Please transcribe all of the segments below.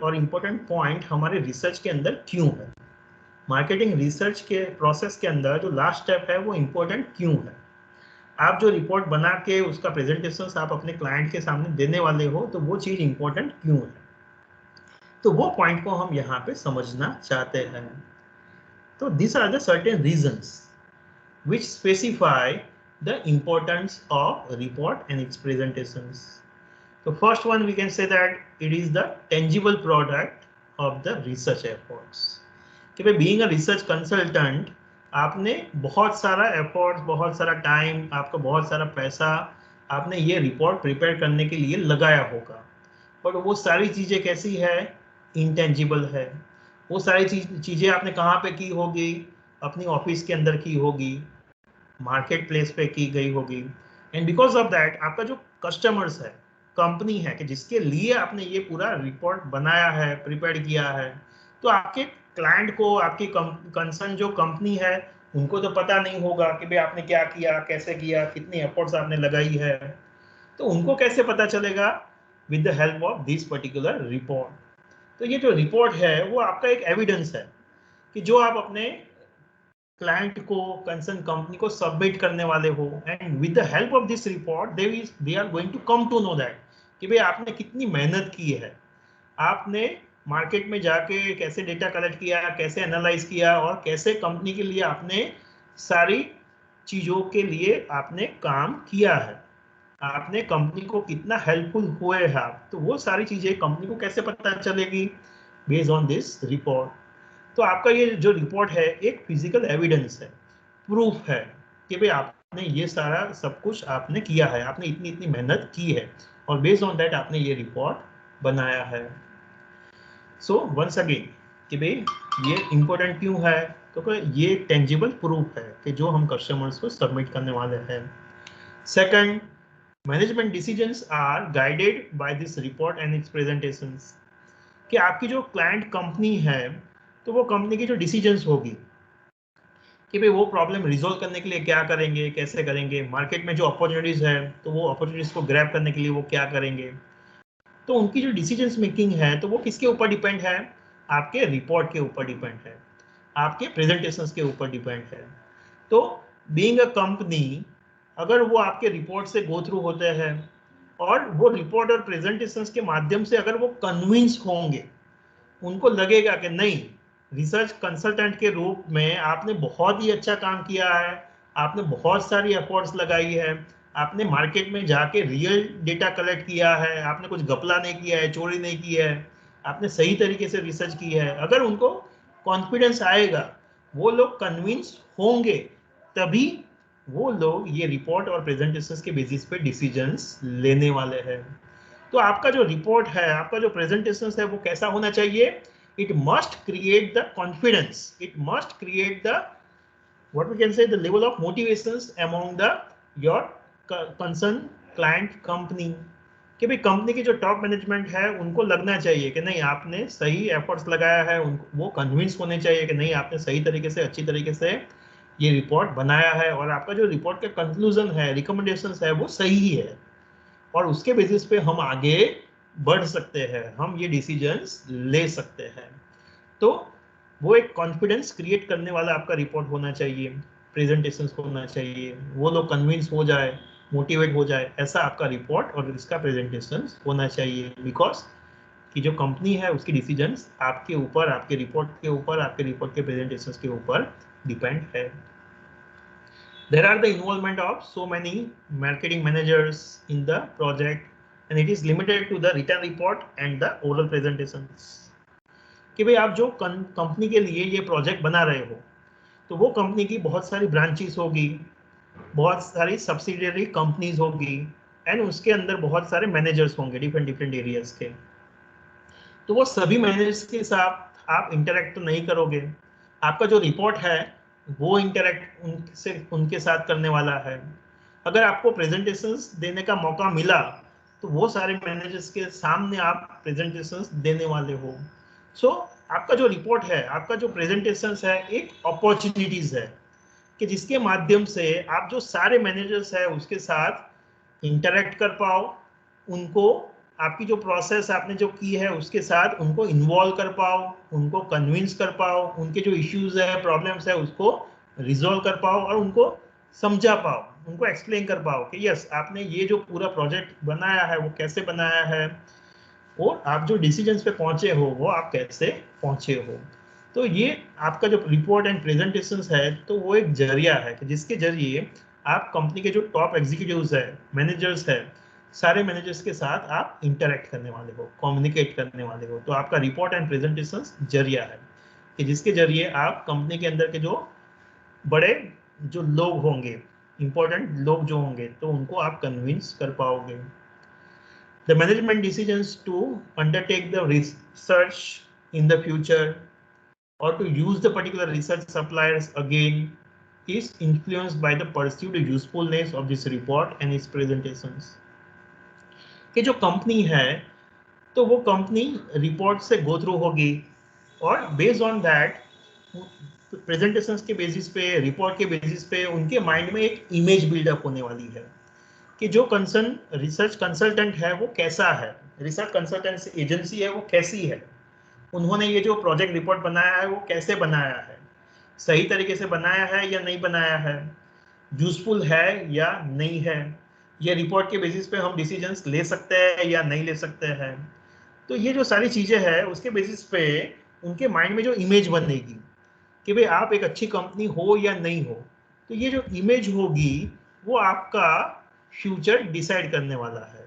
और important point हमारे research के अंदर क्यों है। मार्केटिंग रिसर्च के प्रोसेस के अंदर जो लास्ट स्टेप है वो इम्पोर्टेंट क्यों है। आप जो रिपोर्ट बना के उसका प्रेजेंटेशन आप अपने क्लाइंट के सामने देने वाले हो, तो वो चीज इम्पोर्टेंट क्यों है, तो वो पॉइंट को हम यहाँ पे समझना चाहते हैं। तो this are the certain reasons which specify the importance of report and its presentations. So first one, we can say that it is the tangible product of the research efforts. कि भाई being a research consultant, आपने बहुत सारा efforts, बहुत सारा time, आपका बहुत सारा पैसा आपने ये रिपोर्ट प्रिपेयर करने के लिए लगाया होगा, बट वो सारी चीज़ें कैसी है, इंटेंजिबल है। वो सारी चीज़ें आपने कहाँ पे की होगी, अपनी ऑफिस के अंदर की होगी, मार्केट प्लेस पे की गई होगी, एंड बिकॉज ऑफ दैट आपका जो कस्टमर्स है, कंपनी है कि जिसके लिए आपने ये पूरा रिपोर्ट बनाया है, प्रिपेयर किया है, तो आपके क्लाइंट को, आपकी कंसर्न जो कंपनी है, उनको तो पता नहीं होगा कि भाई आपने क्या किया, कैसे किया, कितनी एफर्ट्स आपने लगाई है। तो उनको कैसे पता चलेगा? With the help of this particular report. तो ये जो रिपोर्ट है वो आपका एक एविडेंस है कि जो आप अपने क्लाइंट को, कंसर्न कंपनी को सबमिट करने वाले हो, and with the help of this report they are going to come to know that कि भाई आपने कितनी मेहनत की है, आपने मार्केट में जाके कैसे डेटा कलेक्ट किया, कैसे एनालाइज किया, और कैसे कंपनी के लिए आपने सारी चीजों के लिए आपने काम किया है, आपने कंपनी को कितना हेल्पफुल हुए हैं आप। तो वो सारी चीजें कंपनी को कैसे पता चलेगी? Based on this report. तो आपका ये जो रिपोर्ट है एक फिजिकल एविडेंस है, प्रूफ है कि भाई आपने ये सारा सब कुछ आपने किया है, आपने इतनी इतनी मेहनत की है, और बेस्ड ऑन दैट आपने ये रिपोर्ट बनाया है। सो वंस अगेन कि भाई ये इंपॉर्टेंट क्यों है, क्योंकि ये टेंजिबल प्रूफ है कि जो हम कस्टमर्स को सबमिट करने वाले हैं। Second, management decisions are guided by this report and its presentations. कि आपकी जो क्लाइंट कंपनी है, तो वो कंपनी की जो डिसीजंस होगी कि भाई वो प्रॉब्लम रिजोल्व करने के लिए क्या करेंगे, कैसे करेंगे, मार्केट में जो अपॉर्चुनिटीज है तो वो अपॉर्चुनिटीज को ग्रैब करने के लिए वो क्या करेंगे, तो उनकी जो डिसीजंस मेकिंग है तो वो किसके ऊपर डिपेंड है? आपके रिपोर्ट के ऊपर डिपेंड है, आपके प्रेजेंटेशंस के ऊपर डिपेंड है। तो बीइंग अ कंपनी, अगर वो आपके रिपोर्ट से गो थ्रू होते हैं और वो रिपोर्ट और प्रेजेंटेशंस के माध्यम से अगर वो कन्विंस होंगे, उनको लगेगा कि नहीं, रिसर्च कंसल्टेंट के रूप में आपने बहुत ही अच्छा काम किया है, आपने बहुत सारी एफर्ट्स लगाई है, आपने मार्केट में जाके रियल डेटा कलेक्ट किया है, आपने कुछ घपला नहीं किया है, चोरी नहीं की है, आपने सही तरीके से रिसर्च की है, अगर उनको कॉन्फिडेंस आएगा, वो लोग कन्विंस होंगे, तभी वो लोग ये रिपोर्ट और प्रेजेंटेशंस के बेसिस पे डिसीजंस लेने वाले हैं। तो आपका जो रिपोर्ट है, आपका जो प्रेजेंटेशन है, वो कैसा होना चाहिए? It must create the confidence, it must create the what we can say the level of motivations among the your concern client company. कि भाई कंपनी की जो टॉप मैनेजमेंट है उनको लगना चाहिए कि नहीं, आपने सही एफर्ट्स लगाया है, उनको वो कन्विंस होने चाहिए कि नहीं, आपने सही तरीके से, अच्छी तरीके से ये रिपोर्ट बनाया है, और आपका जो रिपोर्ट का कंक्लूजन है, रिकमेंडेशंस है, वो सही ही है, और उसके बेसिस पे हम आगे बढ़ सकते हैं, हम ये डिसीजंस ले सकते हैं। तो वो एक कॉन्फिडेंस क्रिएट करने वाला आपका रिपोर्ट होना चाहिए, प्रेजेंटेशंस होना चाहिए, वो लोग कन्विंस हो जाए, मोटिवेट हो जाए, ऐसा आपका रिपोर्ट और इसका प्रेजेंटेशन होना चाहिए। बिकॉज कि जो कंपनी है उसकी डिसीजंस आपके ऊपर, आपके रिपोर्ट के ऊपर, आपके रिपोर्ट के प्रेजेंटेशंस के ऊपर डिपेंड है। There are the involvement of so many marketing managers in the project, and it is limited to the written report and the oral presentations. कि भाई आप जो कंपनी के लिए ये प्रोजेक्ट बना रहे हो, तो वो कंपनी की बहुत सारी ब्रांचेस होगी, बहुत सारी सब्सिडियरी कंपनीज होगी, एंड उसके अंदर बहुत सारे मैनेजर्स होंगे डिफरेंट डिफरेंट एरियाज के। तो वो सभी मैनेजर्स के साथ आप इंटरेक्ट तो नहीं करोगे, आपका जो रिपोर्ट है वो इंटरेक्ट उनके साथ करने वाला है। अगर आपको प्रेजेंटेशंस देने का मौका मिला, तो वो सारे मैनेजर्स के सामने आप प्रेजेंटेशंस देने वाले हो। सो आपका जो रिपोर्ट है, आपका जो प्रेजेंटेशंस है, एक अपॉर्चुनिटीज है कि जिसके माध्यम से आप जो सारे मैनेजर्स है उसके साथ इंटरेक्ट कर पाओ, उनको आपकी जो प्रोसेस आपने जो की है उसके साथ उनको इन्वॉल्व कर पाओ, उनको कन्विंस कर पाओ, उनके जो इश्यूज है, प्रॉब्लम्स है, उसको रिजॉल्व कर पाओ और उनको समझा पाओ, उनको एक्सप्लेन कर पाओ कि यस आपने ये जो पूरा प्रोजेक्ट बनाया है वो कैसे बनाया है, और आप जो डिसीजंस पे पहुंचे हो वो आप कैसे पहुंचे हो। तो ये आपका जो रिपोर्ट एंड प्रेजेंटेशंस है तो वो एक जरिया है कि जिसके जरिए आप कंपनी के जो टॉप एग्जीक्यूटिव्स है, मैनेजर्स है, सारे मैनेजर्स के साथ आप इंटरेक्ट करने वाले हो, कम्युनिकेट करने वाले हो। तो आपका रिपोर्ट एंड प्रेजेंटेशंस जरिया है कि जिसके जरिए आप कंपनी के अंदर के जो बड़े जो लोग होंगे, इंपॉर्टेंट लोग जो होंगे, तो उनको आप कन्विंस कर पाओगे। The management decisions to undertake the research in the future or to use the particular research suppliers again is influenced by the perceived usefulness of this report and its presentations. कि जो company है तो वो company report से go through होगी और based on that presentations के basis पे, रिपोर्ट के बेसिस पे उनके माइंड में एक इमेज बिल्डअप होने वाली है कि जो कंसर्न रिसर्च कंसल्टेंट है वो कैसा है, रिसर्च कंसल्टेंसी एजेंसी है वो कैसी है, उन्होंने ये जो प्रोजेक्ट रिपोर्ट बनाया है वो कैसे बनाया है, सही तरीके से बनाया है या नहीं बनाया है, यूजफुल है या नहीं है, ये रिपोर्ट के बेसिस पे हम डिसीजंस ले सकते हैं या नहीं ले सकते हैं। तो ये जो सारी चीजें हैं उसके बेसिस पे उनके माइंड में जो इमेज बनेगी कि भाई आप एक अच्छी कंपनी हो या नहीं हो, तो ये जो इमेज होगी वो आपका फ्यूचर डिसाइड करने वाला है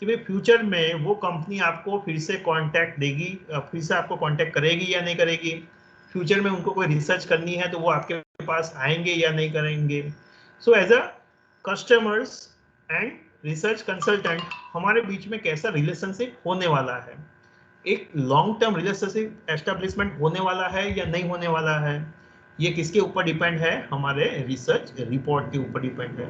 कि भाई फ्यूचर में वो कंपनी आपको फिर से कांटेक्ट देगी, फिर से आपको कांटेक्ट करेगी या नहीं करेगी, फ्यूचर में उनको कोई रिसर्च करनी है तो वो आपके पास आएंगे या नहीं करेंगे। So as a customers and research consultant हमारे बीच में कैसा रिलेशनशिप होने वाला है, एक लॉन्ग टर्म रिलेशनशिप एस्टेब्लिशमेंट होने वाला है या नहीं होने वाला है, ये किसके ऊपर डिपेंड है, हमारे रिसर्च रिपोर्ट के ऊपर डिपेंड है,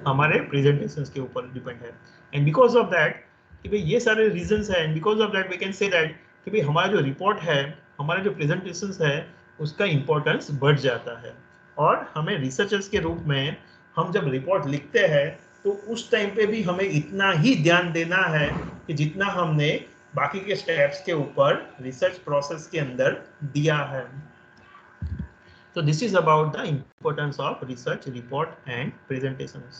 हमारे प्रेजेंटेशंस के ऊपर डिपेंड है। एंड बिकॉज ऑफ दैट कि भाई ये सारे रीजंस हैं, and because of that we can say that कि भाई हमारा जो रिपोर्ट है, हमारा जो प्रेजेंटेशंस है, उसका इंपॉर्टेंस बढ़ जाता है। और हमें रिसर्चर्स के रूप में हम जब रिपोर्ट लिखते हैं तो उस टाइम पे भी हमें इतना ही ध्यान देना है कि जितना हमने बाकी के स्टेप्स के ऊपर रिसर्च प्रोसेस के अंदर दिया है। So this is about the importance of research report and presentations.